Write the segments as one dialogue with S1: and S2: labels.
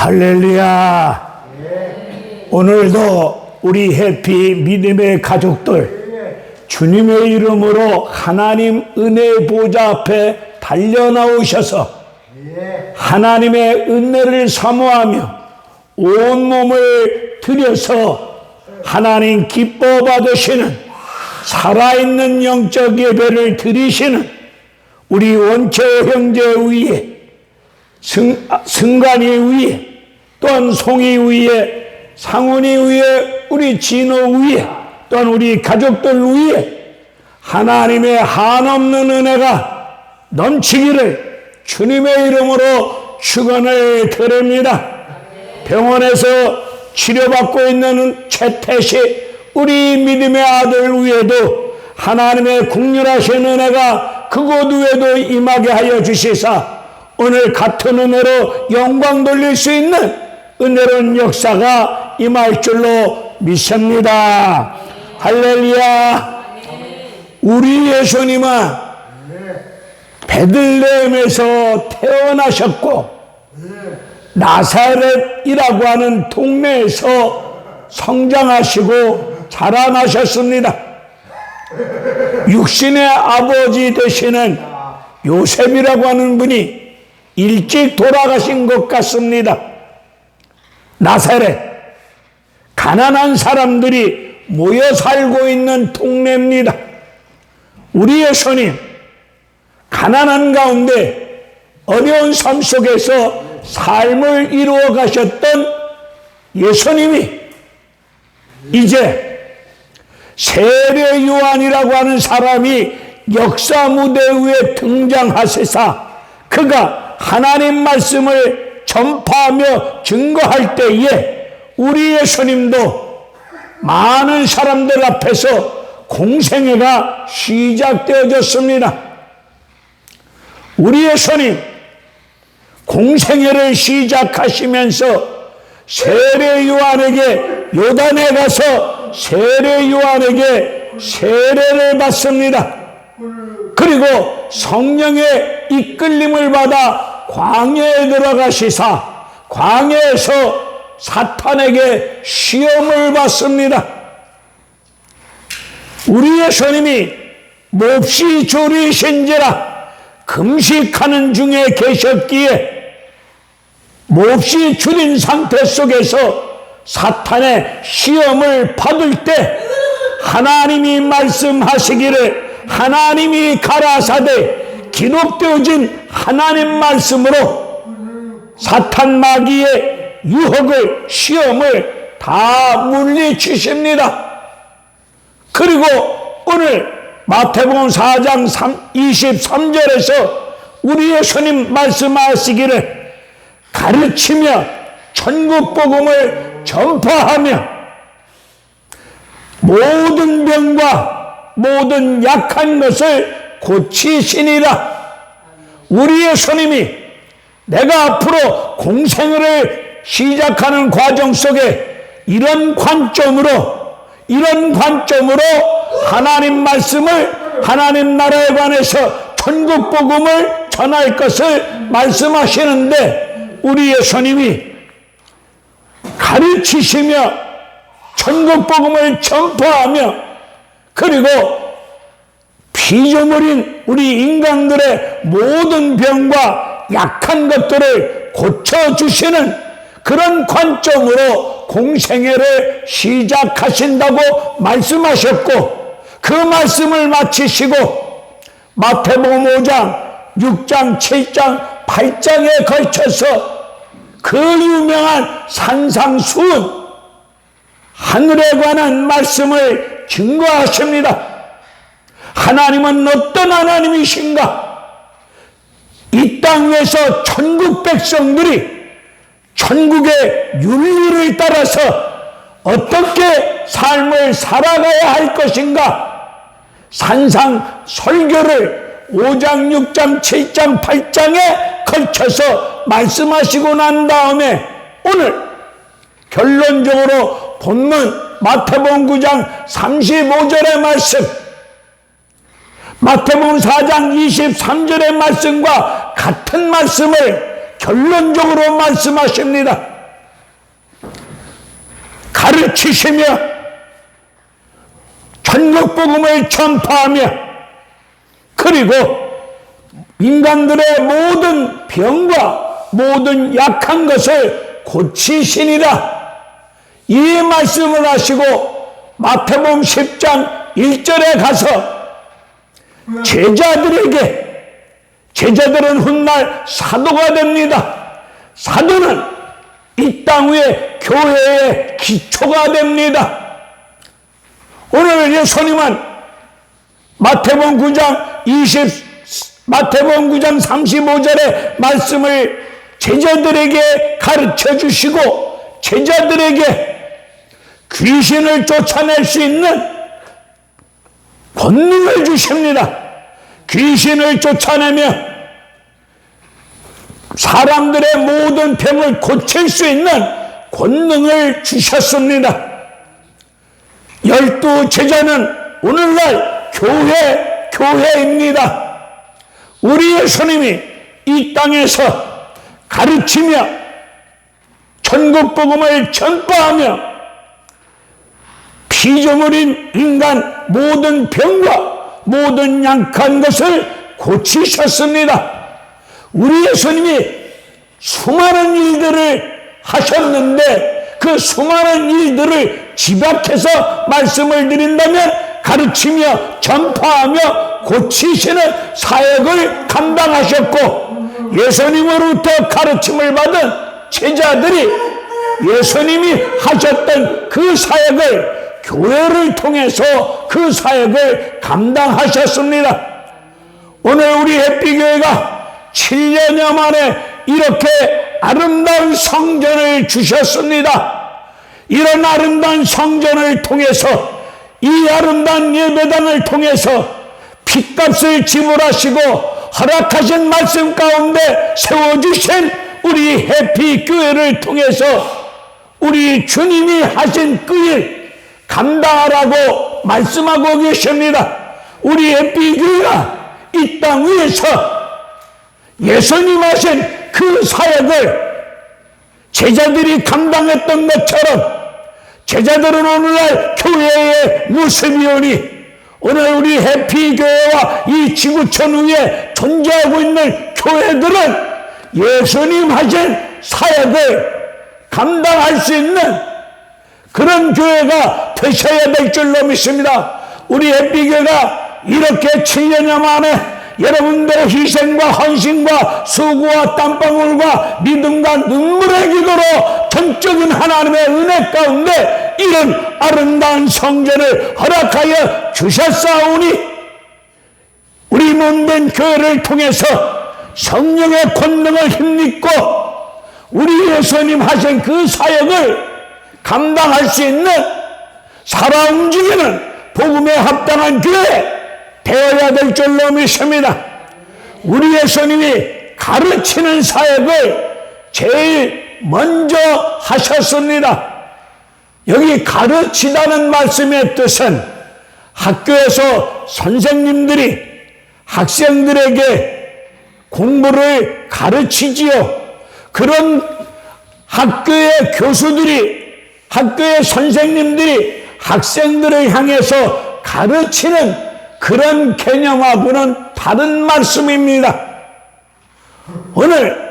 S1: 할렐루야. 오늘도 우리 해피 믿음의 가족들 주님의 이름으로 하나님 은혜의 보좌 앞에 달려 나오셔서 하나님의 은혜를 사모하며 온몸을 들여서 하나님 기뻐 받으시는 살아있는 영적 예배를 드리시는 우리 원초 형제 위에 승관이 위에 또한 송이 위에 상훈이 위에 우리 진호 위에 또한 우리 가족들 위에 하나님의 한없는 은혜가 넘치기를 주님의 이름으로 축원을 드립니다. 병원에서 치료받고 있는 최태식 우리 믿음의 아들 위에도 하나님의 국률하신 은혜가 그곳 위에도 임하게 하여 주시사 오늘 같은 은혜로 영광 돌릴 수 있는 은혜로운 역사가 임할 줄로 믿습니다. 할렐루야. 우리 예수님은 베들레헴에서 태어나셨고 나사렛이라고 하는 동네에서 성장하시고 자라나셨습니다. 육신의 아버지 되시는 요셉이라고 하는 분이 일찍 돌아가신 것 같습니다. 나사렛, 가난한 사람들이 모여 살고 있는 동네입니다. 우리 예수님, 가난한 가운데 어려운 삶 속에서 삶을 이루어 가셨던 예수님이 이제 세례 요한이라고 하는 사람이 역사 무대 위에 등장하시사 그가 하나님 말씀을 전파하며 증거할 때에 우리 예수님도 많은 사람들 앞에서 공생애가 시작되어졌습니다. 우리 예수님 공생애를 시작하시면서 세례 요한에게 요단에 가서 세례 요한에게 세례를 받습니다. 그리고 성령의 이끌림을 받아 광야에 들어가시사 광야에서 사탄에게 시험을 받습니다. 우리 예수님이 몹시 졸이신지라 금식하는 중에 계셨기에 몹시 줄인 상태 속에서 사탄의 시험을 받을 때 하나님이 말씀하시기를 하나님이 가라사대 기록되어진 하나님 말씀으로 사탄 마귀의 유혹을 시험을 다 물리치십니다. 그리고 오늘 마태복음 4장 23절에서 우리 예수님 말씀하시기를 가르치며 천국 복음을 전파하며 모든 병과 모든 약한 것을 고치시니라. 우리 예수님이 내가 앞으로 공생애를 시작하는 과정 속에 이런 관점으로 하나님 말씀을 하나님 나라에 관해서 천국 복음을 전할 것을 말씀하시는데 우리 예수님이 가르치시며 천국 복음을 전파하며 그리고 피조물인 우리 인간들의 모든 병과 약한 것들을 고쳐주시는 그런 관점으로 공생애를 시작하신다고 말씀하셨고 그 말씀을 마치시고 마태복음 5장, 6장, 7장, 8장에 걸쳐서 그 유명한 산상수훈 하늘에 관한 말씀을 증거하십니다. 하나님은 어떤 하나님이신가? 이 땅 위에서 천국 백성들이 천국의 윤리를 따라서 어떻게 삶을 살아가야 할 것인가? 산상 설교를 5장, 6장, 7장, 8장에 걸쳐서 말씀하시고 난 다음에 오늘 결론적으로 본문 마태복음 9장 35절의 말씀, 마태복음 4장 23절의 말씀과 같은 말씀을 결론적으로 말씀하십니다. 가르치시며 천국복음을 전파하며 그리고 인간들의 모든 병과 모든 약한 것을 고치시니라. 이 말씀을 하시고 마태복음 10장 1절에 가서 제자들은 훗날 사도가 됩니다. 사도는 이 땅 위에 교회의 기초가 됩니다. 오늘 예수님은 마태복음 9장 35절의 말씀을 제자들에게 가르쳐 주시고 제자들에게 귀신을 쫓아낼 수 있는 권능을 주십니다. 귀신을 쫓아내며 사람들의 모든 병을 고칠 수 있는 권능을 주셨습니다. 12 제자는 오늘날 교회입니다. 우리 예수님이 이 땅에서 가르치며 천국복음을 전파하며 피조물인 인간 모든 병과 모든 약한 것을 고치셨습니다. 우리 예수님이 수많은 일들을 하셨는데 그 수많은 일들을 집약해서 말씀을 드린다면 가르치며 전파하며 고치시는 사역을 감당하셨고 예수님으로부터 가르침을 받은 제자들이 예수님이 하셨던 그 사역을 교회를 통해서 그 사역을 감당하셨습니다. 오늘 우리 햇빛교회가 7년여 만에 이렇게 아름다운 성전을 주셨습니다. 이런 아름다운 성전을 통해서 이 아름다운 예배당을 통해서 핏값을 지불하시고 허락하신 말씀 가운데 세워주신 우리 햇빛교회를 통해서 우리 주님이 하신 그 일 감당하라고 말씀하고 계십니다. 우리 햇빛교회가 이 땅 위에서 예수님 하신 그 사역을 제자들이 감당했던 것처럼 제자들은 오늘날 교회의 모습이 오니 오늘 우리 해피교회와 이 지구촌 위에 존재하고 있는 교회들은 예수님 하신 사역을 감당할 수 있는 그런 교회가 되셔야 될 줄로 믿습니다. 우리 해피교회가 이렇게 7년여 만에 여러분들의 희생과 헌신과 수고와 땀방울과 믿음과 눈물의 기도로 전적인 하나님의 은혜 가운데 이런 아름다운 성전을 허락하여 주셨사오니 우리 몸된 교회를 통해서 성령의 권능을 힘입고 우리 예수님 하신 그 사역을 감당할 수 있는 살아 움직이는 복음에 합당한 교회 되어야 될 줄로 믿습니다. 우리 예수님이 가르치는 사역을 제일 먼저 하셨습니다. 여기 가르치다는 말씀의 뜻은 학교에서 선생님들이 학생들에게 공부를 가르치지요. 그런 학교의 교수들이, 학교의 선생님들이 학생들을 향해서 가르치는 그런 개념하고는 다른 말씀입니다. 오늘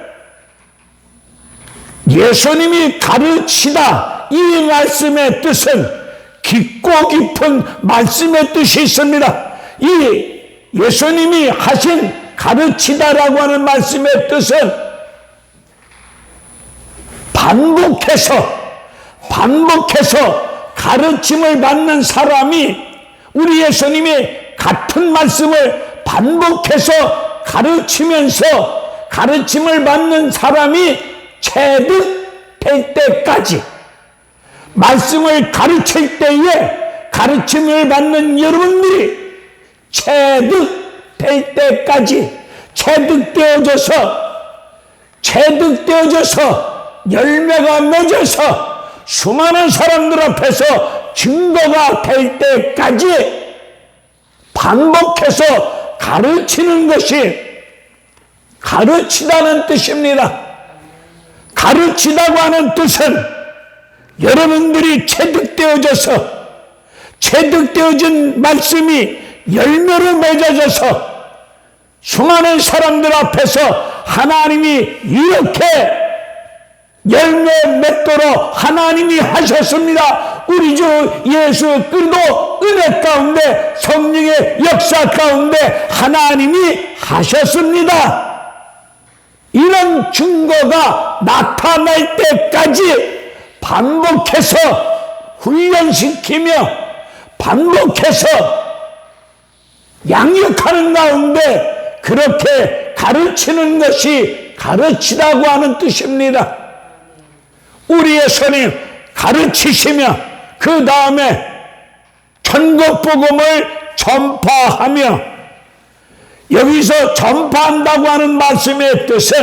S1: 예수님이 가르치다 이 말씀의 뜻은 깊고 깊은 말씀의 뜻이 있습니다. 이 예수님이 하신 가르치다라고 하는 말씀의 뜻은 반복해서 가르침을 받는 사람이 우리 예수님이 같은 말씀을 반복해서 가르치면서 가르침을 받는 사람이 체득될 때까지 말씀을 가르칠 때에 가르침을 받는 여러분들이 체득될 때까지 체득되어져서 열매가 맺어서 수많은 사람들 앞에서 증거가 될 때까지 반복해서 가르치는 것이 가르치다는 뜻입니다. 가르치다고 하는 뜻은 여러분들이 체득되어진 말씀이 열매로 맺어져서 수많은 사람들 앞에서 하나님이 이렇게 열매 맺도록 하나님이 하셨습니다. 우리 주 예수 그리스도 은혜 가운데 성령의 역사 가운데 하나님이 하셨습니다. 이런 증거가 나타날 때까지 반복해서 훈련시키며 반복해서 양육하는 가운데 그렇게 가르치는 것이 가르치라고 하는 뜻입니다. 우리의 손이 가르치시며 그 다음에 천국 복음을 전파하며, 여기서 전파한다고 하는 말씀의 뜻은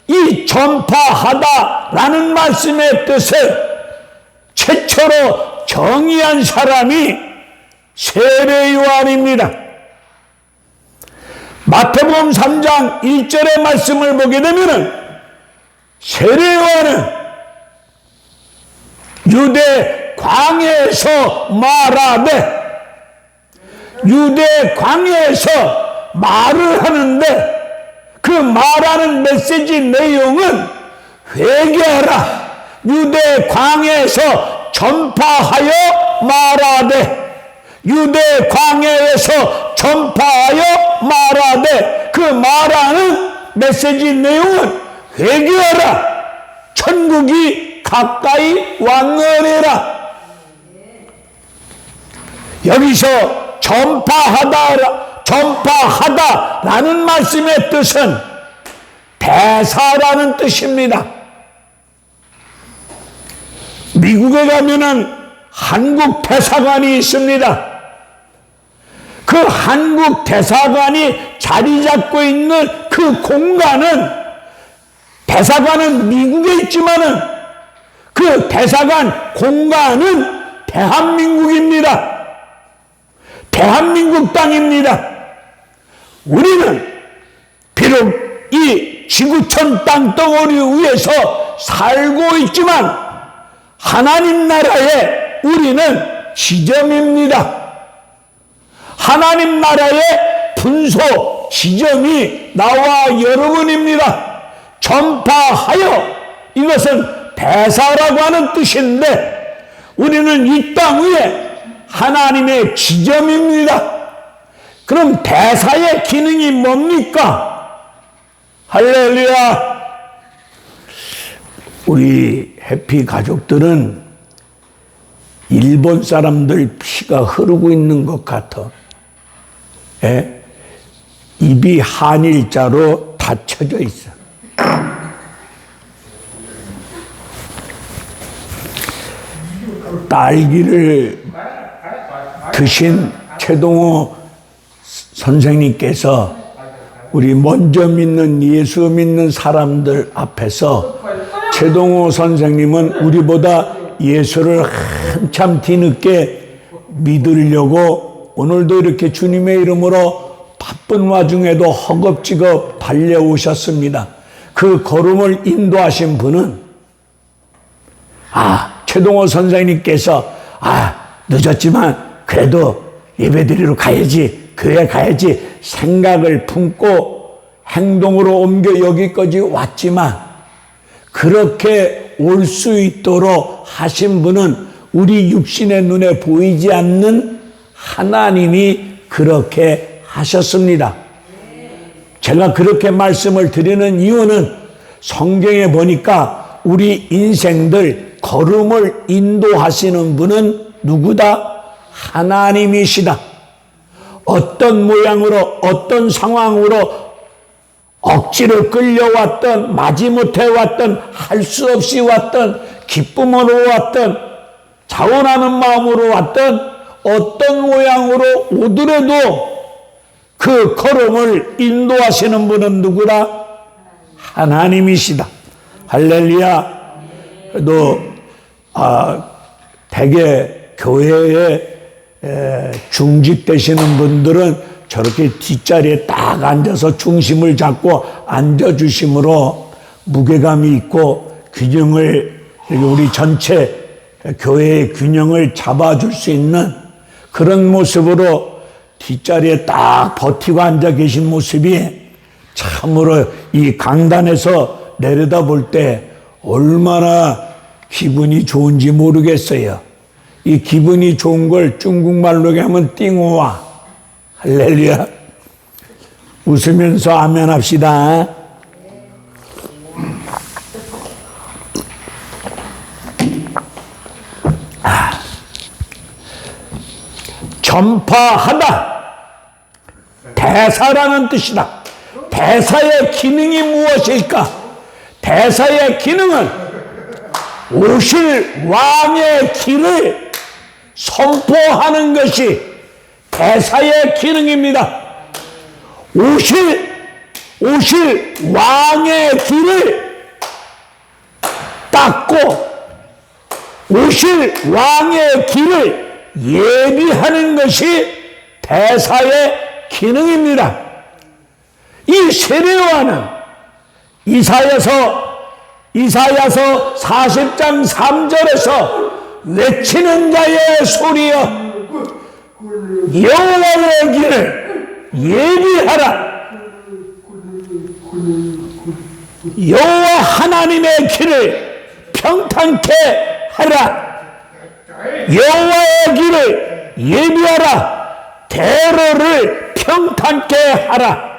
S1: 이 전파하다라는 말씀의 뜻을 최초로 정의한 사람이 세례 요한입니다. 마태복음 3장 1절의 말씀을 보게 되면 세례 요한은 유대 광야에서 말하되, 유대 광야에서 말을 하는데 그 말하는 메시지 내용은 회개하라, 유대 광야에서 전파하여 말하되, 유대 광야에서 전파하여 말하되, 그 말하는 메시지 내용은 회개하라, 천국이 가까이 왔느니라. 여기서 전파하다라는 말씀의 뜻은 대사라는 뜻입니다. 미국에 가면은 한국 대사관이 있습니다. 그 한국 대사관이 자리 잡고 있는 그 공간은, 대사관은 미국에 있지만은 그 대사관 공간은 대한민국입니다. 대한민국 땅입니다. 우리는 비록 이 지구촌 땅덩어리 위에서 살고 있지만 하나님 나라에 우리는 지점입니다. 하나님 나라의 분소 지점이 나와 여러분입니다. 전파하여, 이것은 대사라고 하는 뜻인데 우리는 이 땅 위에 하나님의 지점입니다. 그럼 대사의 기능이 뭡니까? 할렐루야. 우리 해피 가족들은 일본 사람들 피가 흐르고 있는 것 같아. 입이 한일자로 닫혀져 있어. 딸기를 드신 최동호 선생님께서 우리 먼저 믿는, 예수 믿는 사람들 앞에서 최동호 선생님은 우리보다 예수를 한참 뒤늦게 믿으려고 오늘도 이렇게 주님의 이름으로 바쁜 와중에도 허겁지겁 달려오셨습니다. 그 걸음을 인도하신 분은 최동호 선생님께서 늦었지만 그래도 예배드리러 가야지, 교회 가야지 생각을 품고 행동으로 옮겨 여기까지 왔지만, 그렇게 올 수 있도록 하신 분은 우리 육신의 눈에 보이지 않는 하나님이 그렇게 하셨습니다. 제가 그렇게 말씀을 드리는 이유는 성경에 보니까 우리 인생들 걸음을 인도하시는 분은 누구다? 하나님이시다. 어떤 모양으로, 어떤 상황으로 억지로 끌려왔던, 마지못해 왔던, 할 수 없이 왔던, 기쁨으로 왔던, 자원하는 마음으로 왔던, 어떤 모양으로 오더라도 그 걸음을 인도하시는 분은 누구다? 하나님이시다. 할렐루야. 또 대개 교회에 중직되시는 분들은 저렇게 뒷자리에 딱 앉아서 중심을 잡고 앉아주심으로 무게감이 있고 균형을 우리 전체 교회의 균형을 잡아줄 수 있는 그런 모습으로 뒷자리에 딱 버티고 앉아 계신 모습이 참으로 이 강단에서 내려다볼 때 얼마나 기분이 좋은지 모르겠어요. 이 기분이 좋은 걸 중국말로 하면 띵호와. 할렐루야. 웃으면서 아멘 합시다. 전파하다. 대사라는 뜻이다. 대사의 기능이 무엇일까? 대사의 기능은 오실 왕의 길을 선포하는 것이 대사의 기능입니다. 오실 왕의 길을 닦고 오실 왕의 길을 예비하는 것이 대사의 기능입니다. 이 세례요한은 이사야서 40장 3절에서 외치는 자의 소리여 여호와의 길을 예비하라. 여호와 하나님의 길을 평탄케 하라. 여호와의 길을 예비하라. 대로를 평탄케 하라.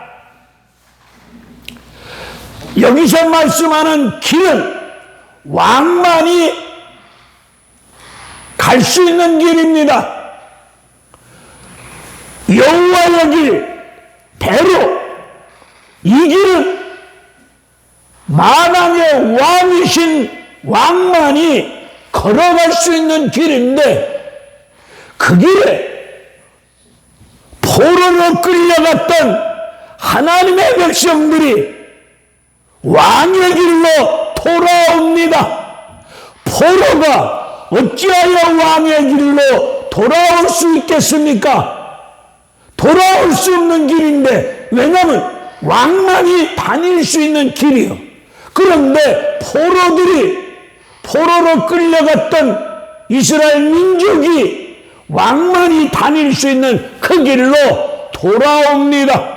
S1: 여기서 말씀하는 길은 왕만이 갈 수 있는 길입니다. 여호와의 길, 대로. 이 길은 만왕의 왕이신 왕만이 걸어갈 수 있는 길인데 그 길에 포로로 끌려갔던 하나님의 백성들이 왕의 길로 돌아옵니다. 포로가 어찌하여 왕의 길로 돌아올 수 있겠습니까? 돌아올 수 없는 길인데, 왜냐하면 왕만이 다닐 수 있는 길이요. 그런데 포로로 끌려갔던 이스라엘 민족이 왕만이 다닐 수 있는 그 길로 돌아옵니다.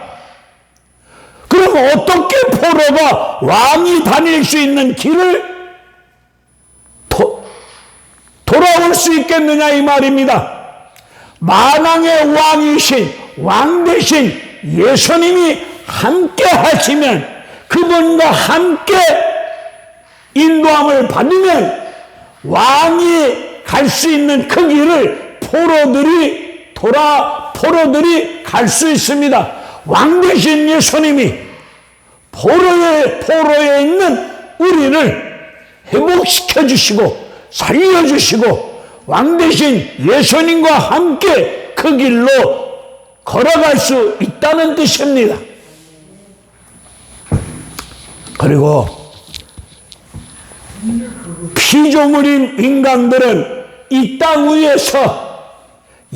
S1: 그럼 어떻게 포로가 왕이 다닐 수 있는 길을 돌아올 수 있겠느냐 이 말입니다. 만왕의 왕이신 왕 대신 예수님이 함께 하시면, 그분과 함께 인도함을 받으면 왕이 갈 수 있는 그 길을 포로들이 갈 수 있습니다. 왕 대신 예수님이 포로에 있는 우리를 회복시켜 주시고 살려주시고 왕 대신 예수님과 함께 그 길로 걸어갈 수 있다는 뜻입니다. 그리고 피조물인 인간들은 이 땅 위에서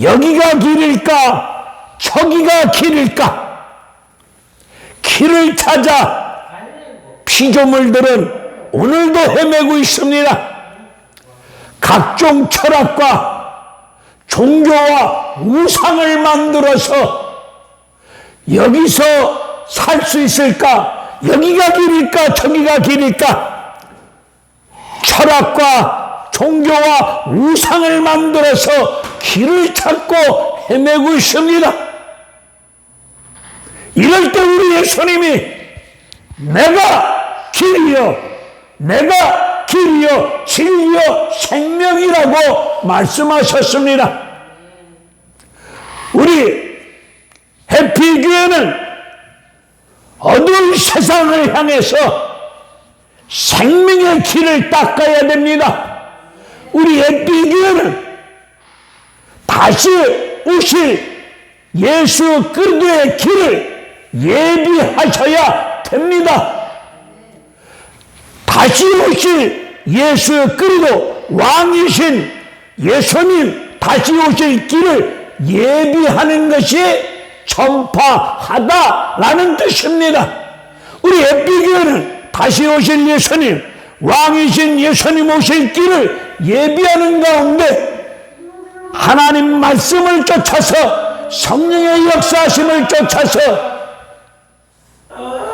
S1: 여기가 길일까 저기가 길일까 길을 찾아 피조물들은 오늘도 헤매고 있습니다. 각종 철학과 종교와 우상을 만들어서 여기서 살 수 있을까? 여기가 길일까? 저기가 길일까? 철학과 종교와 우상을 만들어서 길을 찾고 헤매고 있습니다. 이럴 때 우리 예수님이 내가 길이요 진리요 생명이라고 말씀하셨습니다. 우리 해피교회는 어두운 세상을 향해서 생명의 길을 닦아야 됩니다. 우리 해피교회는 다시 오실 예수 그리스도의 길을 예비하셔야 됩니다. 다시 오실 예수 그리스도 왕이신 예수님 다시 오실 길을 예비하는 것이 전파하다라는 뜻입니다. 우리 에피교회는 다시 오실 예수님 왕이신 예수님 오실 길을 예비하는 가운데 하나님 말씀을 쫓아서 성령의 역사하심을 쫓아서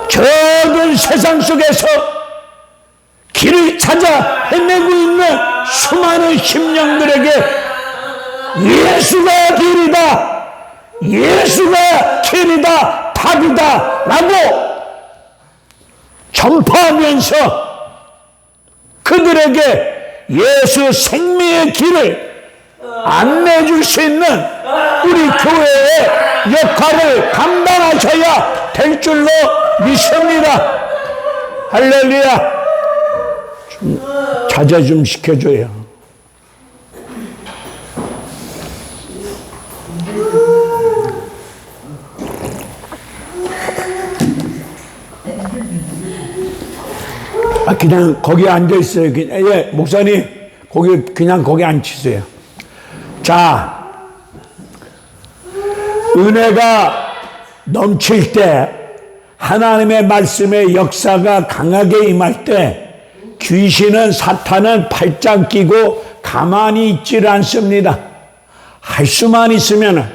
S1: 저들 세상 속에서 길을 찾아 헤매고 있는 수많은 심령들에게 예수가 길이다, 예수가 길이다, 답이다 라고 전파하면서 그들에게 예수 생명의 길을 안내해 줄 수 있는 우리 교회의 역할을 감당하셔야 될 줄로 믿습니다. 할렐루야. 좀 자제 좀 시켜줘요. 그냥 거기 앉아있어요. 예, 목사님, 그냥 거기 앉히세요. 자, 은혜가 넘칠 때, 하나님의 말씀의 역사가 강하게 임할 때, 귀신은, 사탄은 팔짱 끼고 가만히 있질 않습니다. 할 수만 있으면,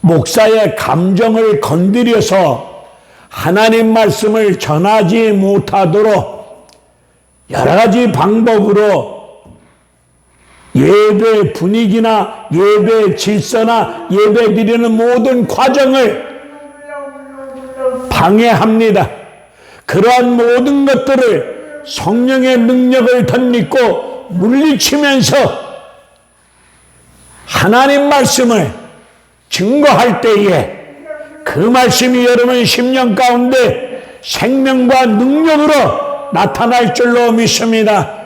S1: 목사의 감정을 건드려서 하나님 말씀을 전하지 못하도록 여러 가지 방법으로 예배 분위기나 예배 질서나 예배 드리는 모든 과정을 방해합니다. 그러한 모든 것들을 성령의 능력을 덧입고 물리치면서 하나님 말씀을 증거할 때에 그 말씀이 여러분 심령 가운데 생명과 능력으로 나타날 줄로 믿습니다.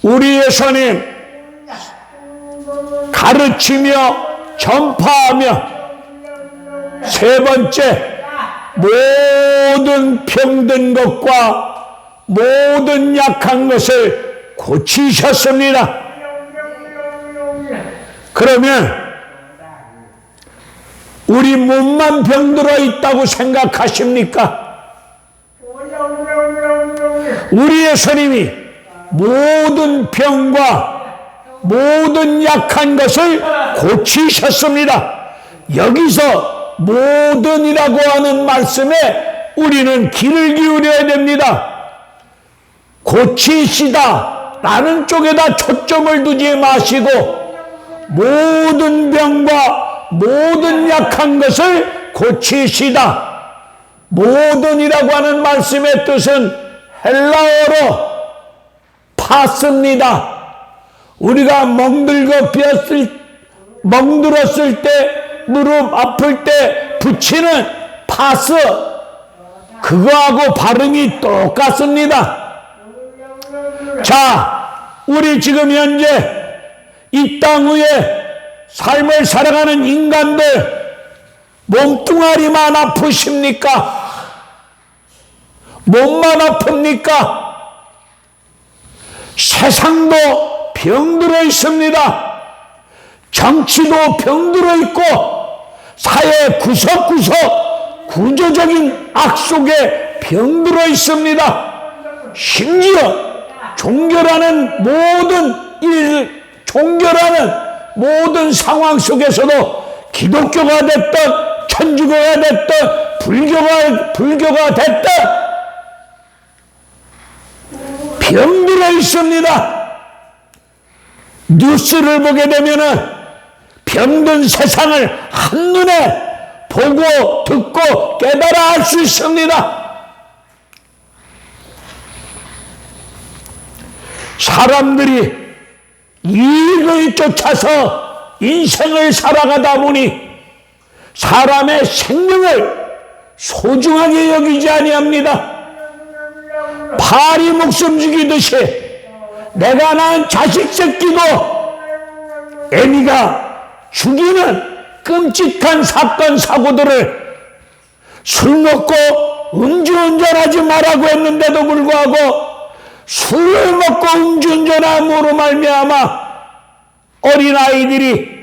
S1: 우리 예수님 가르치며 전파하며 세 번째, 모든 병든 것과 모든 약한 것을 고치셨습니다. 그러면 우리 몸만 병들어 있다고 생각하십니까? 우리 예수님이 모든 병과 모든 약한 것을 고치셨습니다. 여기서 모든이라고 하는 말씀에 우리는 귀를 기울여야 됩니다. 고치시다 라는 쪽에다 초점을 두지 마시고 모든 병과 모든 약한 것을 고치시다. 모든이라고 하는 말씀의 뜻은 헬라어로 파스입니다. 우리가 멍들었을 때, 무릎 아플 때 붙이는 파스, 그거하고 발음이 똑같습니다. 자, 우리 지금 현재 이 땅 위에 삶을 살아가는 인간들 몸뚱아리만 아프십니까? 몸만 아픕니까? 세상도 병들어 있습니다. 정치도 병들어 있고 사회 구석구석 구조적인 악 속에 병들어 있습니다. 심지어 종교라는 모든 상황 속에서도 기독교가 됐든 천주교가 됐든 불교가 됐든 병들어 있습니다. 뉴스를 보게 되면은 병든 세상을 한눈에 보고 듣고 깨달아 알 수 있습니다. 사람들이 이익을 쫓아서 인생을 살아가다 보니 사람의 생명을 소중하게 여기지 아니합니다. 파리 목숨 죽이듯이 내가 낳은 자식 새끼도 애미가 죽이는 끔찍한 사건 사고들을 술 먹고 음주운전하지 말라고 했는데도 불구하고 술을 먹고 음주운전함으로 말미암아 어린아이들이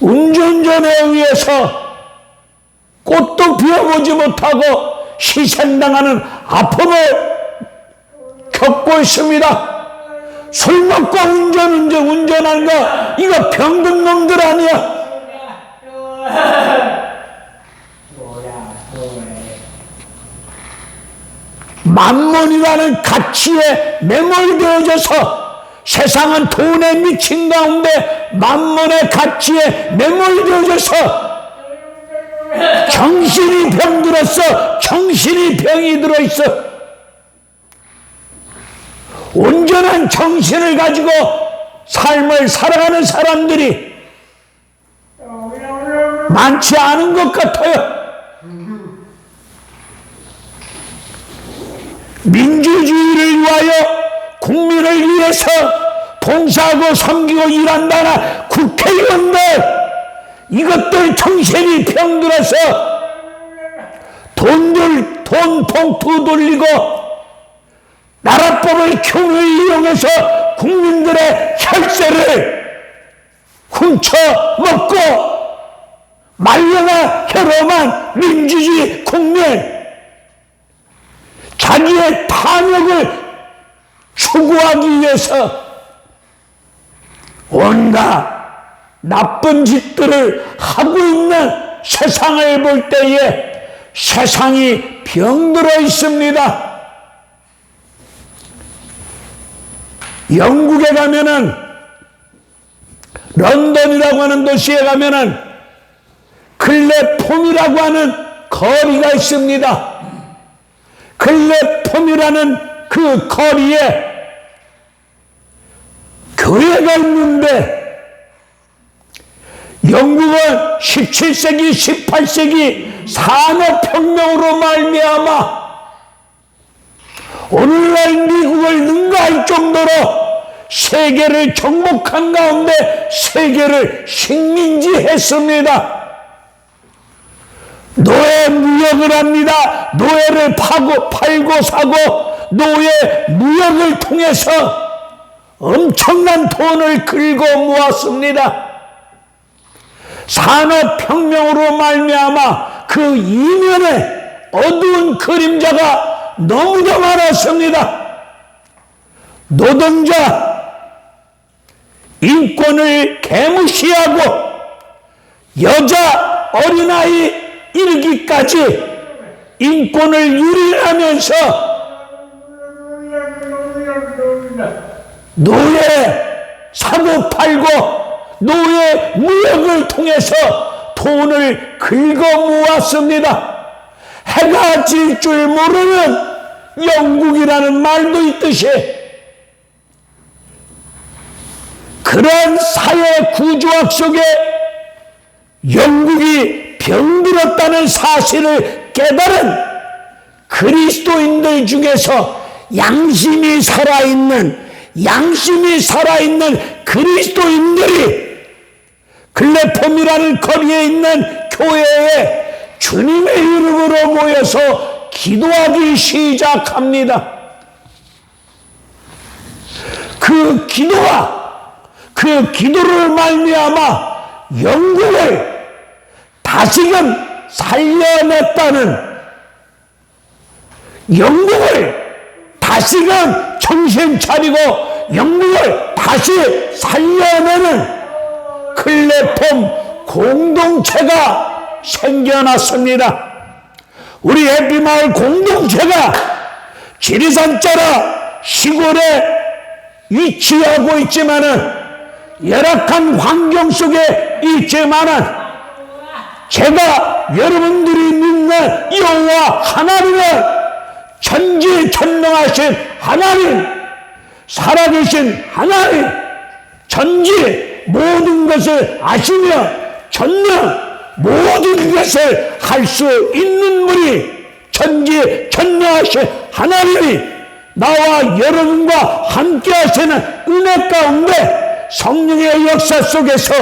S1: 음주운전에 의해서 꽃도 피워보지 못하고 희생당하는 아픔을 겪고 있습니다. 술 먹고 운전하는 거 이거 병든 놈들 아니야. 만몬이라는 가치에 매몰되어져서 세상은 돈에 미친 가운데 만몬의 가치에 매몰되어져서 정신이 병들었어. 정신이 병이 들어있어. 온전한 정신을 가지고 삶을 살아가는 사람들이 많지 않은 것 같아요. 민주주의를 위하여 국민을 위해서 봉사하고 섬기고 일한다는 국회의원들, 이것들 정신이 병들어서 돈 봉투 돌리고 나라법을 흉을 이용해서 국민들의 혈세를 훔쳐먹고 말려나 혈험한 민주주의 국면, 자기의 탐욕을 추구하기 위해서 온갖 나쁜 짓들을 하고 있는 세상을 볼 때에 세상이 병들어 있습니다. 영국에 가면은, 런던이라고 하는 도시에 가면은 클레폼이라고 하는 거리가 있습니다. 클레폼이라는 그 거리에 교회가 있는데, 영국은 17세기, 18세기 산업혁명으로 말미암아 오늘날 미국을 능가할 정도로 세계를 정복한 가운데 세계를 식민지했습니다. 노예 무역을 합니다. 노예를 팔고 사고 노예 무역을 통해서 엄청난 돈을 긁어 모았습니다. 산업혁명으로 말미암아 그 이면에 어두운 그림자가 너무도 많았습니다. 노동자 인권을 개무시하고 여자 어린아이 이르기까지 인권을 유린하면서 노예 사고 팔고 노예 무역을 통해서 돈을 긁어 모았습니다. 해가 질 줄 모르는 영국이라는 말도 있듯이 그런 사회 구조학 속에 영국이 병들었다는 사실을 깨달은 그리스도인들 중에서 양심이 살아있는 그리스도인들이 클레폼이라는 거리에 있는 교회에 주님의 이름으로 모여서 기도하기 시작합니다. 그 기도를 말미암아 영국을 다시금 살려냈다는, 영국을 다시금 정신 차리고 영국을 다시 살려내는 클레폼 공동체가 생겨났습니다. 우리 해피마을 공동체가 지리산 자라 시골에 위치하고 있지만은 열악한 환경 속에 있지만은 제가 여러분들이 믿는 여호와 하나님은 전지전능하신 하나님, 살아계신 하나님, 전지 모든 것을 아시며 전능 모든 것을 할 수 있는 분이 전지전능하신 하나님이 나와 여러분과 함께 하시는 은혜 가운데 성령의 역사 속에서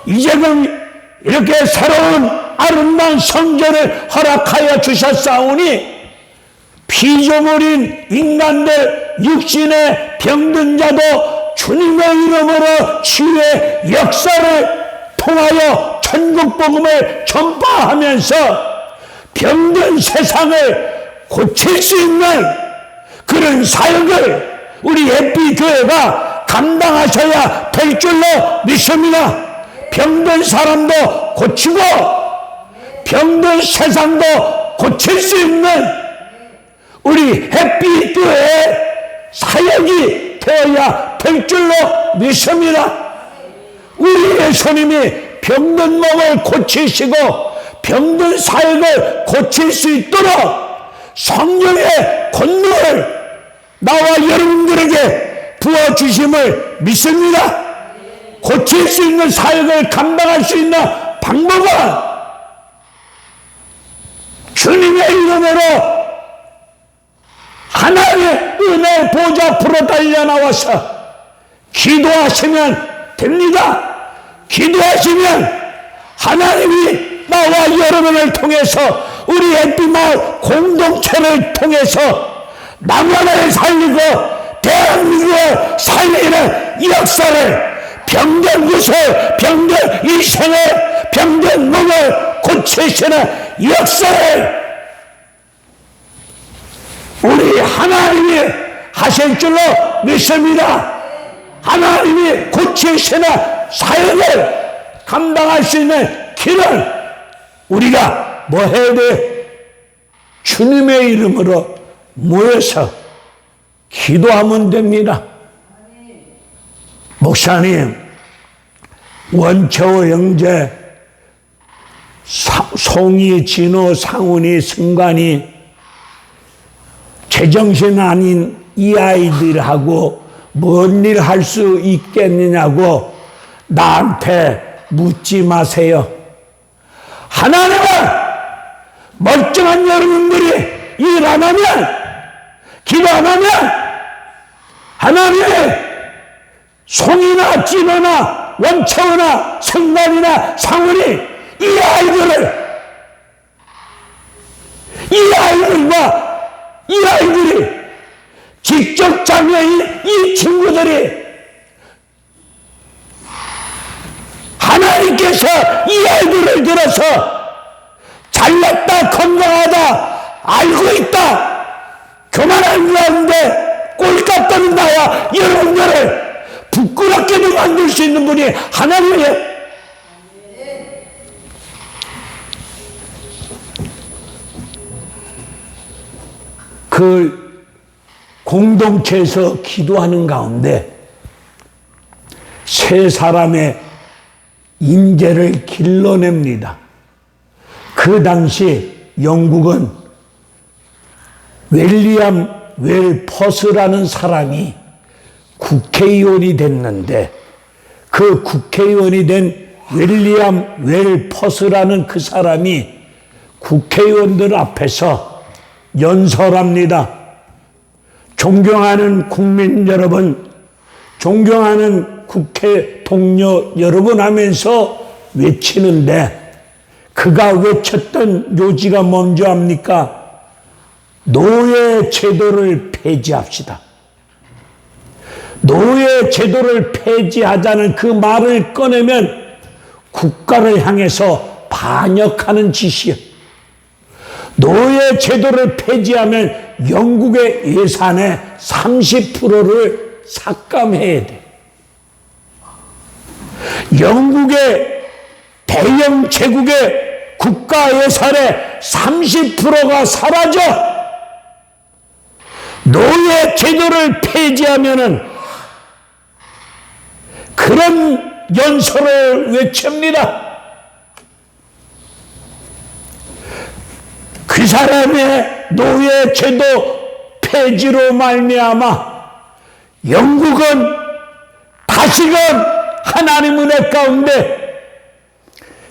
S1: 이제는 이렇게 새로운 아름다운 성전을 허락하여 주셨사오니 피조물인 인간들, 육신의 병든 자도 주님의 이름으로 치유의 역사를 통하여 천국 복음을 전파하면서 병든 세상을 고칠 수 있는 그런 사역을 우리 예비교회가 감당하셔야 될 줄로 믿습니다. 병든 사람도 고치고 병든 세상도 고칠 수 있는 우리 햇빛교회의 사역이 되어야 될 줄로 믿습니다. 우리 예수님이 병든 몸을 고치시고 병든 사역을 고칠 수 있도록 성령의 권능을 나와 여러분들에게 부어주심을 믿습니다. 고칠 수 있는 사역을 감당할 수 있는 방법은 주님의 이름으로 하나님의 은혜 보좌 앞으로 달려나와서 기도하시면 됩니다. 기도하시면 하나님이 나와 여러분을 통해서 우리 햇빛마을 공동체를 통해서 남한을 살리고 대한민국을 살리는 역사를 병든 구슬, 병든 인생을, 병든 몸을 고치시는 역사를 우리 하나님이 하실 줄로 믿습니다. 하나님이 고치시는 사역을 감당할 수 있는 길을 우리가 뭐 해야 돼? 주님의 이름으로 모여서 기도하면 됩니다. 목사님, 원채호 형제, 송이, 진호, 상훈이, 승관이 제정신 아닌 이 아이들하고 뭔 일 할 수 있겠느냐고 나한테 묻지 마세요. 하나님은 멀쩡한 여러분들이 일 안 하면, 기도 안 하면 하나님이 송이나 진호나 원채호나 승관이나 상훈이 이 아이들이 직접 장애인 이 친구들이 하나님께서 이 아이들을 들어서 잘났다 건강하다 알고 있다 교만한 가운데 꼴값 떠는 나와 여러분들을 부끄럽게도 만들 수 있는 분이 하나님이에요. 그 공동체에서 기도하는 가운데 세 사람의 인재를 길러냅니다. 그 당시 영국은 윌리엄 웰퍼스라는 사람이 국회의원이 됐는데 그 국회의원이 된 윌리엄 웰퍼스라는 그 사람이 국회의원들 앞에서 연설합니다. 존경하는 국민 여러분, 존경하는 국회 동료 여러분 하면서 외치는데 그가 외쳤던 요지가 뭔지 압니까? 노예 제도를 폐지합시다. 노예 제도를 폐지하자는 그 말을 꺼내면 국가를 향해서 반역하는 짓이에요. 노예 제도를 폐지하면 영국의 예산의 30%를 삭감해야 돼. 영국의 대영 제국의 국가 예산의 30%가 사라져. 노예 제도를 폐지하면은 그런 연설을 외칩니다. 그 사람의 노예 제도 폐지로 말미암아 영국은 다시금 하나님 은혜 가운데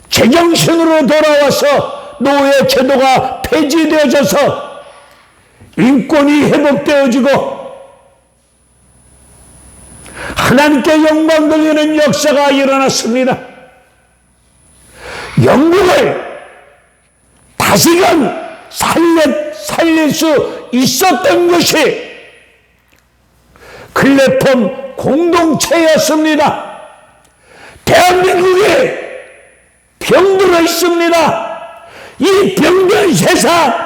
S1: 제정신으로 돌아와서 노예 제도가 폐지되어져서 인권이 회복되어지고 하나님께 영광 돌리는 역사가 일어났습니다. 영국을 다시금 살릴 수 있었던 것이 클레폰 공동체였습니다. 대한민국이 병들어 있습니다. 이 병든 세상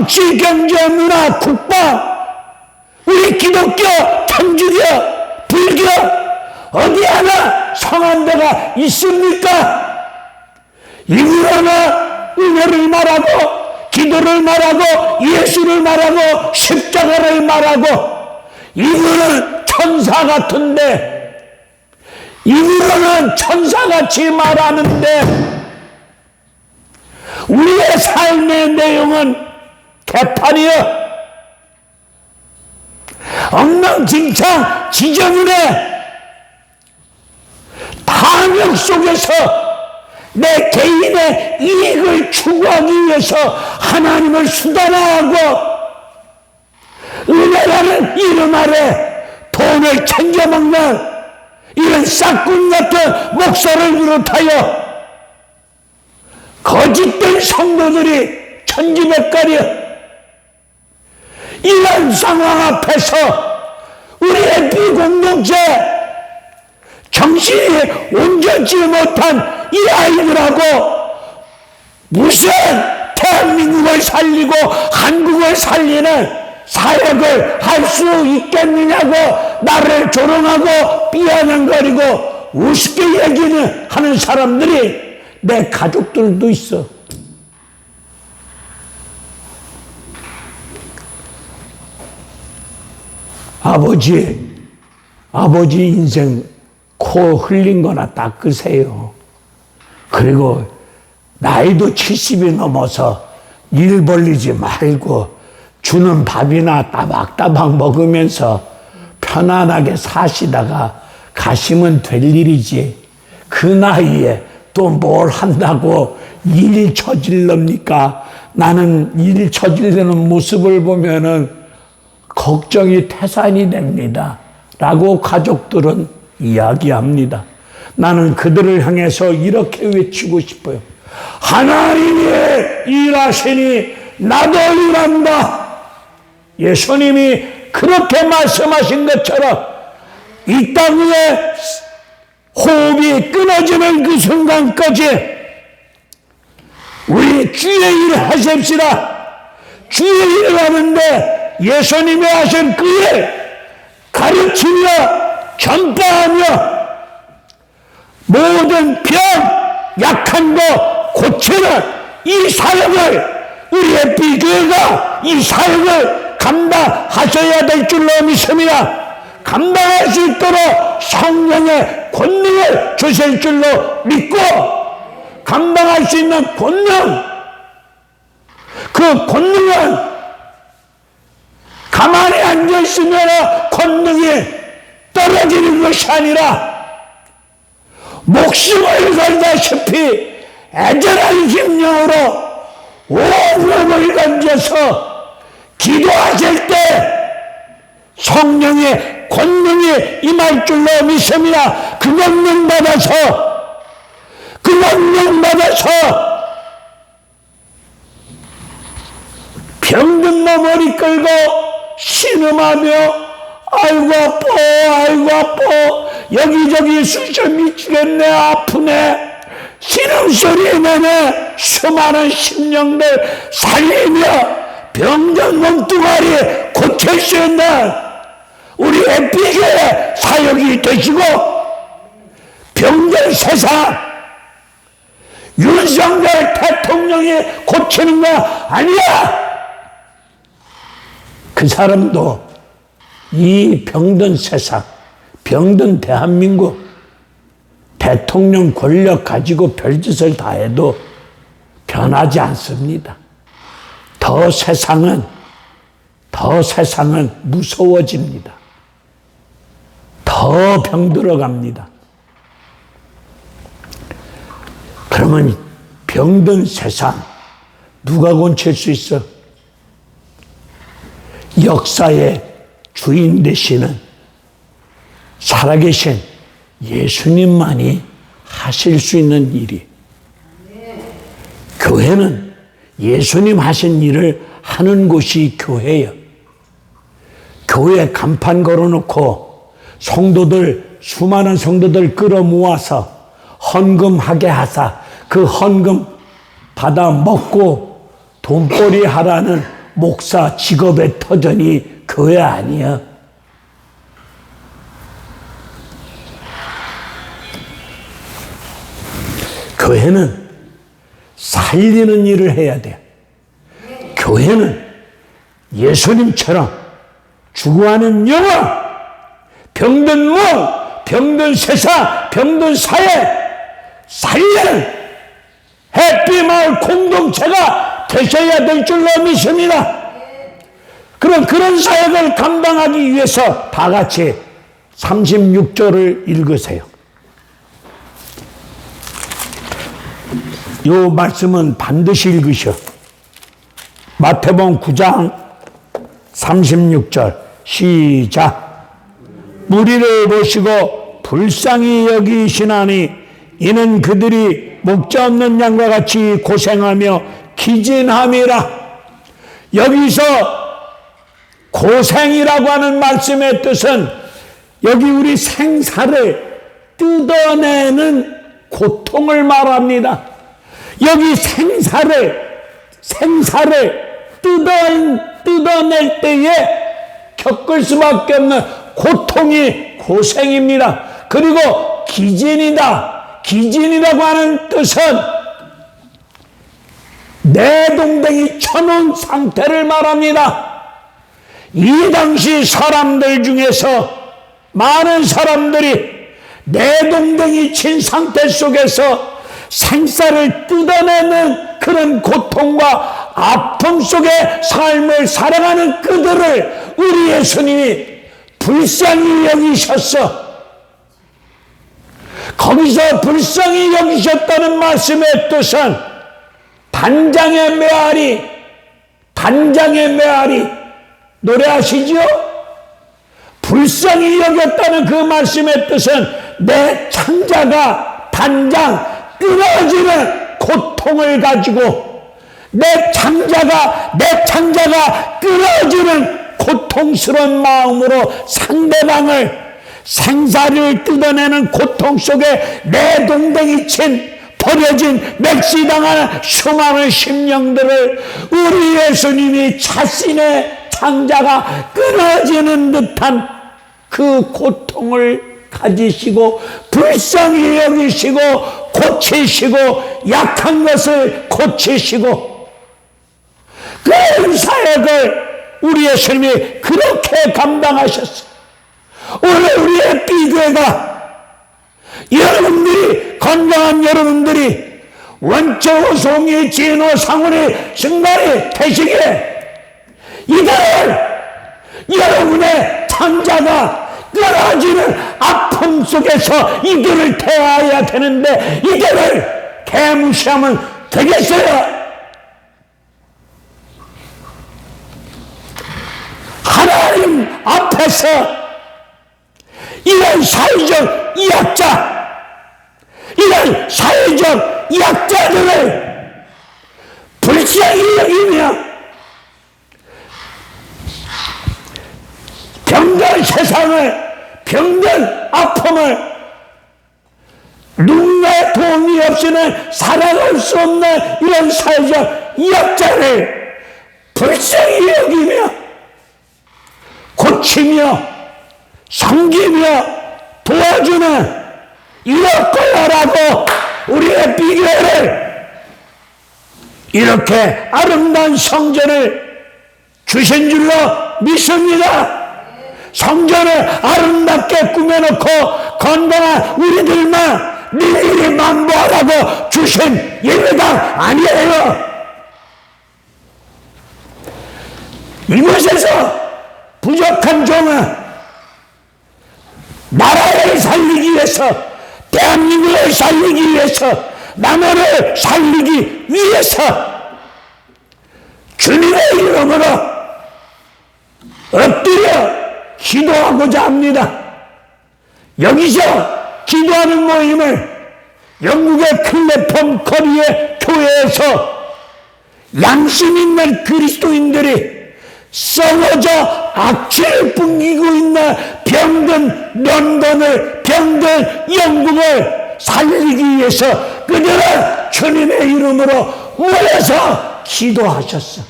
S1: 정치, 경제, 문화, 국방, 우리 기독교, 천주교, 불교 어디 하나 성한 데가 있습니까? 입으로는 은혜를 말하고 기도를 말하고 예수를 말하고 십자가를 말하고 입으로는 천사 같은데, 입으로는 천사같이 말하는데 우리의 삶의 내용은 개판이여. 엉망진창 지저분해. 탐욕 속에서 내 개인의 이익을 추구하기 위해서 하나님을 수단화하고 은혜라는 이름 아래 돈을 챙겨먹는 이런 싹군 같은 목사를 비롯하여 거짓된 성도들이 천지백갈이여. 이런 상황 앞에서 우리의 비공동체, 정신이 온전치 못한 이 아이들하고 무슨 대한민국을 살리고 한국을 살리는 사역을 할 수 있겠느냐고 나를 조롱하고 비아냥거리고 우습게 얘기는 하는 사람들이 내 가족들도 있어. 아버지 인생 코 흘린 거나 닦으세요. 그리고 나이도 70이 넘어서 일 벌리지 말고 주는 밥이나 따박따박 먹으면서 편안하게 사시다가 가시면 될 일이지, 그 나이에 또 뭘 한다고 일 저질럽니까? 나는 일 저지르는 모습을 보면은 걱정이 태산이 됩니다 라고 가족들은 이야기합니다. 나는 그들을 향해서 이렇게 외치고 싶어요. 하나님이 일하시니 나도 일한다. 예수님이 그렇게 말씀하신 것처럼 이 땅 위에 호흡이 끊어지는 그 순간까지 우리 주의 일을 하십시다. 주의 일을 하는데 예수님이 하신 그 일 가르치며 전파하며 모든 병, 약한 거 고치는 이 사역을, 우리의 비교회가 이 사역을 감당하셔야 될 줄로 믿습니다. 감당할 수 있도록 성령의 권능을 주실 줄로 믿고, 감당할 수 있는 권능, 그 권능은 가만히 앉아있으면 권능이 떨어지는 것이 아니라 목숨을 걸다시피 애절한 심령으로 온몸을 던져서 기도하실 때 성령의 권능이 임할 줄로 믿습니다. 그 권능 받아서 병든 몸을 이끌고 신음하며 아이고 아파 여기저기 쑤셔 미치겠네, 아프네 신음소리 내네 수많은 심령들 살리며 병든 몸뚱아리 고칠 수 있는 우리의 비교의 사역이 되시고, 병든 세상 윤석열 대통령이 고치는 거 아니야. 그 사람도 이 병든 세상, 병든 대한민국 대통령 권력 가지고 별짓을 다 해도 변하지 않습니다. 더 세상은 무서워집니다. 더 병들어갑니다. 그러면 병든 세상 누가 고칠 수 있어? 역사의 주인 되시는 살아계신 예수님만이 하실 수 있는 일이. 교회는 예수님 하신 일을 하는 곳이 교회예요. 교회 간판 걸어놓고 수많은 성도들 끌어모아서 헌금하게 하사 그 헌금 받아 먹고 돈벌이 하라는 목사 직업의 터전이 교회 아니야. 교회는 살리는 일을 해야 돼. 교회는 예수님처럼 죽어가는 영혼, 병든 몸, 병든 세상, 병든 사회 살리는 해피마을 공동체가 되셔야 될 줄로 믿습니다. 그런 사역을 감당하기 위해서 다 같이 36절을 읽으세요. 이 말씀은 반드시 읽으셔. 마태복음 9장 36절 시작. 무리를 보시고 불쌍히 여기시나니 이는 그들이 목자 없는 양과 같이 고생하며 기진함이라. 여기서 고생이라고 하는 말씀의 뜻은 여기 우리 생사를 뜯어내는 고통을 말합니다. 여기 생사를 뜯어낼 때에 겪을 수밖에 없는 고통이 고생입니다. 그리고 기진이다. 기진이라고 하는 뜻은 내동댕이 쳐놓은 상태를 말합니다. 이 당시 사람들 중에서 많은 사람들이 내동댕이 친 상태 속에서 생사를 뜯어내는 그런 고통과 아픔 속에 삶을 살아가는 그들을 우리 예수님이 불쌍히 여기셨어. 거기서 불쌍히 여기셨다는 말씀의 뜻은 단장의 메아리 노래하시죠? 불쌍히 여겼다는 그 말씀의 뜻은 내 창자가 단장 끊어지는 고통을 가지고 내 창자가 끊어지는 고통스러운 마음으로 상대방을 생사를 뜯어내는 고통 속에 내동댕이 친 버려진 멸시당하는 수많은 심령들을 우리 예수님이 자신의 창자가 끊어지는 듯한 그 고통을 가지시고 불쌍히 여기시고 고치시고 약한 것을 고치시고 그 사역을 우리 예수님이 그렇게 감당하셨어요. 오늘 우리의 비교회가 여러분들이 건강한 여러분들이 원초 송이 진호 상훈이 승관이 되시기에 이들 여러분의 창자가 끊어지는 아픔 속에서 이들을 대해야 되는데 이들을 개무시하면 되겠어요? 하나님 앞에서 이런 사회적 약자들을 불쌍히 여기며 병든 세상을, 병든 아픔을 누군가의 도움이 없이는 살아갈 수 없는 이런 사회적 약자를 불쌍히 여기며 고치며 섬기며 도와주는 이렇거라고 우리의 비교를 이렇게 아름다운 성전을 주신 줄로 믿습니다. 성전을 아름답게 꾸며놓고 건강한 우리들만 일일이 만보하라고 주신 예배당 아니에요. 이곳에서 부족한 종은 나라를 살리기 위해서, 대한민국을 살리기 위해서, 나라를 살리기 위해서 주님의 이름으로 엎드려 기도하고자 합니다. 여기서 기도하는 모임을 영국의 클레폰 거리의 교회에서 양심 있는 그리스도인들이 썩어져 악취를 뿜기고 있는 병든 런던을, 병든 영국을 살리기 위해서 그들은 주님의 이름으로 모여서 기도하셨어.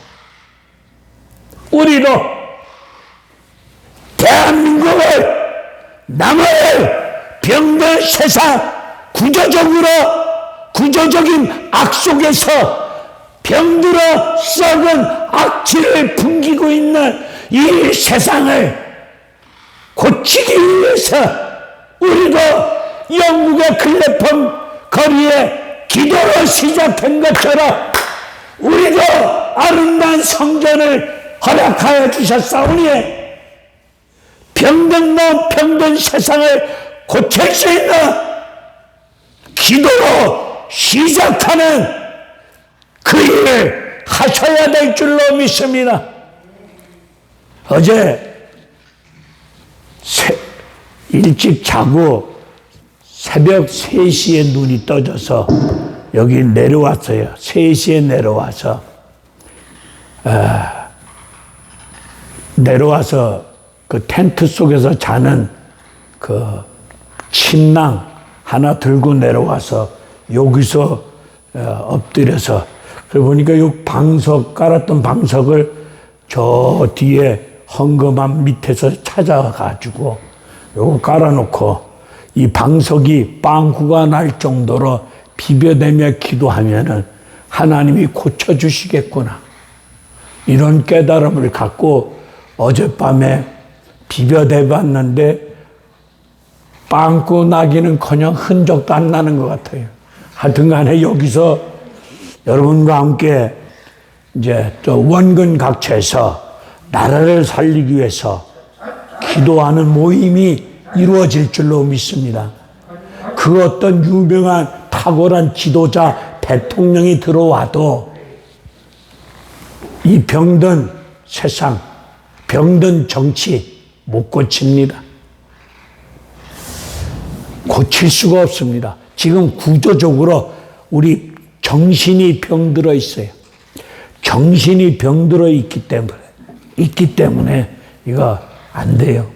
S1: 우리도 대한민국을 남을 병든 세상, 구조적인 악 속에서 병들어 썩은 악취를 풍기고 있는 이 세상을 고치기 위해서 우리도 영국의 클레폰 거리에 기도로 시작한 것처럼 우리도 아름다운 성전을 허락하여 주셨사오니 병든 놈 병든 세상을 고칠 수 있는 기도로 시작하는 그 일을 하셔야 될 줄로 믿습니다. 어제 일찍 자고 새벽 3시에 눈이 떠져서 여기 내려왔어요. 3시에 내려와서 그 텐트 속에서 자는 그 침낭 하나 들고 내려와서 여기서 엎드려서 그러고 보니까 요 방석 깔았던 방석을 저 뒤에 헝겊함 밑에서 찾아가지고 요거 깔아놓고 이 방석이 빵꾸가 날 정도로 비벼대며 기도하면은 하나님이 고쳐주시겠구나. 이런 깨달음을 갖고 어젯밤에 비벼대봤는데 빵꾸 나기는커녕 흔적도 안 나는 것 같아요. 하여튼 간에 여기서 여러분과 함께 이제 또 원근각처에서 나라를 살리기 위해서 기도하는 모임이 이루어질 줄로 믿습니다. 그 어떤 유명한 탁월한 지도자 대통령이 들어와도 이 병든 세상, 병든 정치 못 고칩니다. 고칠 수가 없습니다. 지금 구조적으로 우리 정신이 병들어 있어요. 정신이 병들어 있기 때문에 이거 안 돼요.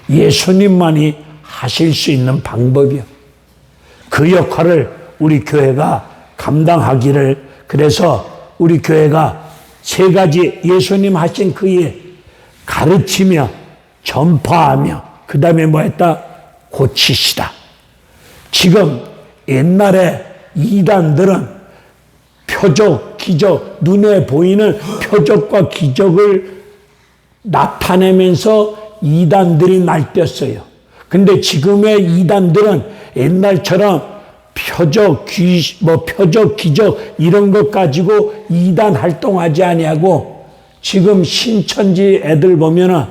S1: 예수님만이 하실 수 있는 방법이요. 그 역할을 우리 교회가 감당하기를, 그래서 우리 교회가 3가지 예수님 하신 그 일 가르치며 전파하며 그 다음에 뭐 했다? 고치시다. 지금 옛날에 이단들은 표적, 기적, 눈에 보이는 표적과 기적을 나타내면서 이단들이 날뛰었어요. 근데 지금의 이단들은 옛날처럼 표적, 기적 이런 것 가지고 이단 활동하지 아니하고 지금 신천지 애들 보면은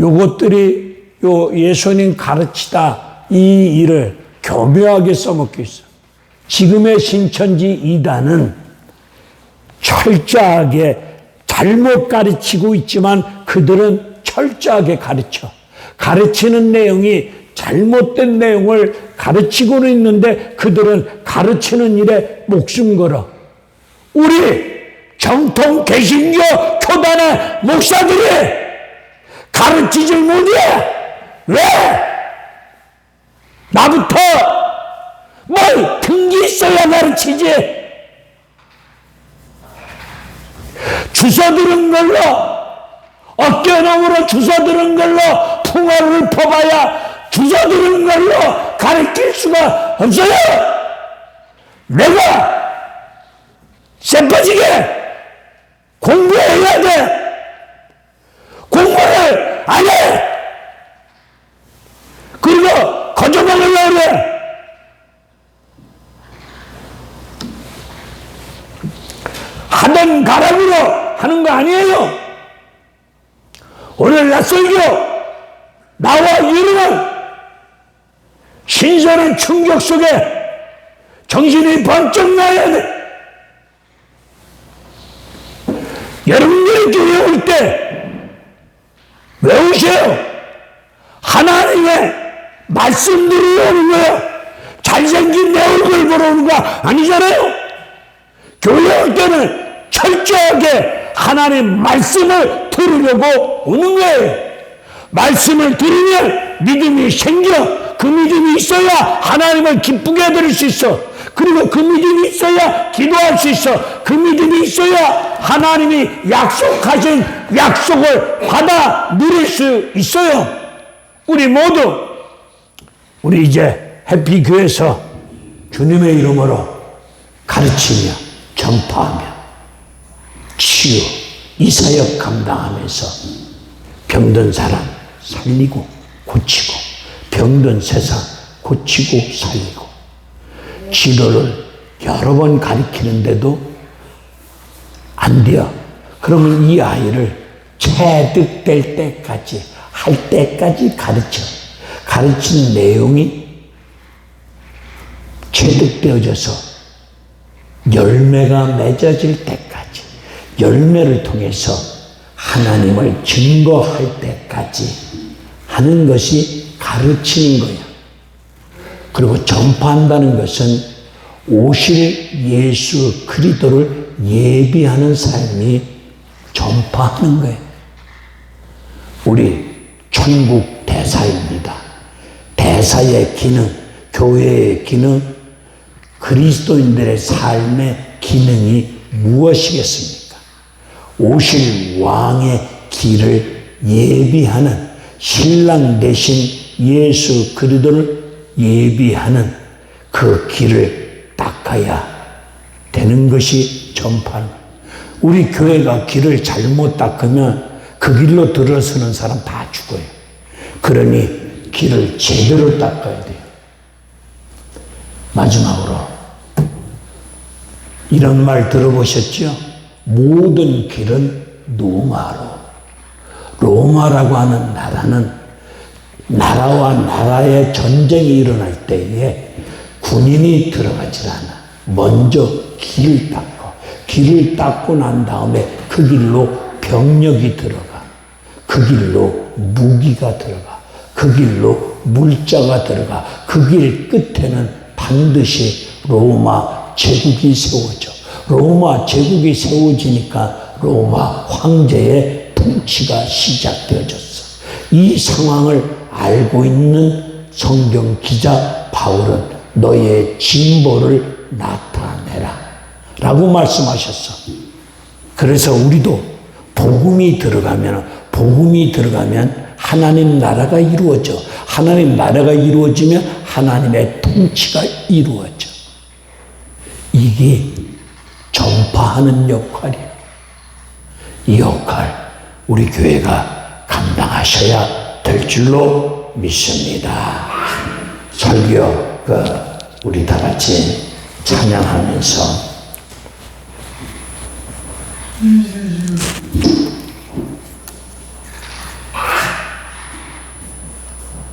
S1: 요것들이 요 예수님 가르치다 이 일을 교묘하게 써먹고 있어. 지금의 신천지 이단은 철저하게 잘못 가르치고 있지만 그들은 철저하게 가르쳐. 가르치는 내용이 잘못된 내용을 가르치고는 있는데 그들은 가르치는 일에 목숨 걸어. 우리 정통 개신교 교단의 목사들이 가르치질 못해. 왜? 나부터 뭘 등기 있어야 가르치지. 주워 들은 걸로, 어깨너머로 주워 들은 걸로 풍어를 퍼봐야 주워 들은 걸로 가르칠 수가 없어요. 내가 쎄빠지게 공부해야 돼. 공부를 안 해. 그리고 거저먹으려고 그래. 하던 가락으로 하는 거 아니에요. 오늘 낯설교 나와 이르는 신선한 충격 속에 정신이 번쩍 나야 돼. 여러분들이 교회 올 때 왜 오세요? 하나님의 말씀 들으러 오는 거야. 잘생긴 내 얼굴 보러 오는 거 아니잖아요. 교회 올 때는 철저하게 하나님 말씀을 들으려고 오는 거예요. 말씀을 들으면 믿음이 생겨. 그 믿음이 있어야 하나님을 기쁘게 들을 수 있어. 그리고 그 믿음이 있어야 기도할 수 있어. 그 믿음이 있어야 하나님이 약속하신 약속을 받아 누릴 수 있어요. 우리 모두 우리 이제 해피교회에서 주님의 이름으로 가르치며 전파하며 치유 이 사역 감당하면서 병든 사람 살리고 고치고 병든 세상 고치고 살리고 치료를 여러 번 가르치는데도 안 돼요. 그러면 이 아이를 체득될 때까지 할 때까지 가르친 내용이 체득되어져서 열매가 맺어질 때까지 열매를 통해서 하나님을 증거할 때까지 하는 것이 가르치는 거예요. 그리고 전파한다는 것은 오실 예수 그리스도를 예비하는 삶이 전파하는 거예요. 우리 천국 대사입니다. 대사의 기능, 교회의 기능, 그리스도인들의 삶의 기능이 무엇이겠습니까? 오실 왕의 길을 예비하는 신랑 대신 예수 그리스도를 예비하는 그 길을 닦아야 되는 것이 전파는. 우리 교회가 길을 잘못 닦으면 그 길로 들어서는 사람 다 죽어요. 그러니 길을 제대로 닦아야 돼요. 마지막으로 이런 말 들어보셨죠? 모든 길은 로마로. 로마라고 하는 나라는 나라와 나라의 전쟁이 일어날 때에 군인이 들어가질 않아. 먼저 길을 닦고 난 다음에 그 길로 병력이 들어가. 그 길로 무기가 들어가. 그 길로 물자가 들어가. 그 길 끝에는 반드시 로마 제국이 세워져. 로마 제국이 세워지니까 로마 황제의 통치가 시작되어졌어. 이 상황을 알고 있는 성경 기자 바울은 너의 진보를 나타내라 라고 말씀하셨어. 그래서 우리도 복음이 들어가면 하나님 나라가 이루어져. 하나님 나라가 이루어지면 하나님의 통치가 이루어져. 이게 전파하는 역할이에요. 이 역할 우리 교회가 감당하셔야 될 줄로 믿습니다. 설교 우리 다 같이 찬양하면서